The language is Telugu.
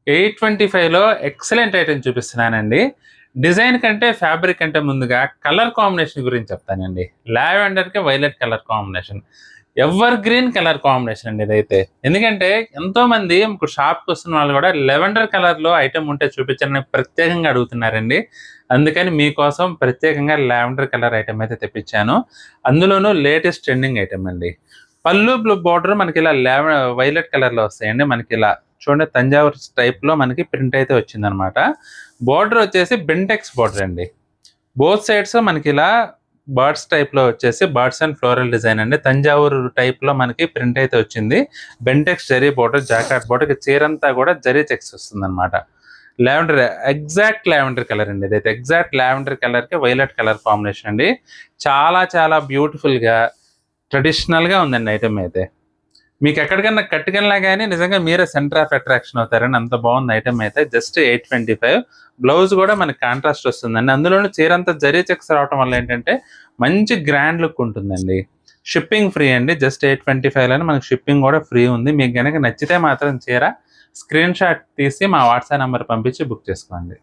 825లో ఎక్సలెంట్ ఐటెమ్ చూపిస్తున్నానండి. డిజైన్ కంటే, ఫ్యాబ్రిక్ కంటే ముందుగా కలర్ కాంబినేషన్ గురించి చెప్తానండి. లావెండర్‌కి violet colour combination. Evergreen colour combination అండి ఇదైతే. ఎందుకంటే ఎంతోమంది ఇప్పుడు షాప్‌కొస్తున్న వాళ్ళు గూడా లెవెండర్ కలర్‌లో ఐటెమ్ ఉంటే చూపించండి అని ప్రత్యేకంగా అడుగుతున్నారండి. అందుకని మీకోసం ప్రత్యేకంగా లావెండర్ కలర్ ఐటెమ్ అయితే తెప్పించాను. అందులోనూ లేటెస్ట్ ట్రెండింగ్ ఐటెమ్ అండి. పళ్ళు బోర్డర్ మనకిలా వైలెట్ కలర్‌లో వస్తాయండి. మనకిలా చూడండి తంజావూరు టైప్‌లో మనకి ప్రింట్ అయితే వచ్చిందనమాట. బోర్డర్ వచ్చేసి బెంటెక్స్ బోర్డర్ అండి. బోత్ సైడ్స్ మనకిలా బర్డ్స్ టైప్‌లో వచ్చేసి బర్డ్స్ అండ్ ఫ్లోరల్ డిజైన్ అండి. తంజావూరు టైప్‌లో మనకి ప్రింట్ అయితే వచ్చింది. Bentex zari border, jacquard border, చీరంతా కూడా జరీ చెక్స్ వస్తుందనమాట. లావెండర్ ఎగ్జాక్ట్ లావెండర్ కలర్ అండి ఇదైతే. ఎగ్జాక్ట్ లావెండర్ కలర్‌కి వైలెట్ కలర్ కాంబినేషన్ అండి. చాలా చాలా బ్యూటిఫుల్‌గా ట్రెడిషనల్‌గా ఉందండి ఐటెమ్ అయితే. మీకు ఎక్కడికన్నా కట్టుకెళ్ళినా గానీ నిజంగా మీరే సెంటర్ ఆఫ్ అట్రాక్షన్ అవుతారండి. అంత బాగుంది ఐటెమ్ అయితే. జస్ట్ 825. బ్లౌజ్ కూడా మనకి కాంట్రాస్ట్ వస్తుందండి. అందులోను చీరంతా జరీ చెక్స్ రావటం వల్ల ఏంటంటే మంచి గ్రాండ్ లుక్ ఉంటుందండి. షిప్పింగ్ ఫ్రీ అండి. జస్ట్ 825లోనే మనకి షిప్పింగ్ కూడా ఫ్రీ ఉంది. మీకు గనక నచ్చితే మాత్రం చీర స్క్రీన్ షాట్ తీసి మా వాట్సాప్ నంబర్ పంపించి బుక్ చేసుకోండి.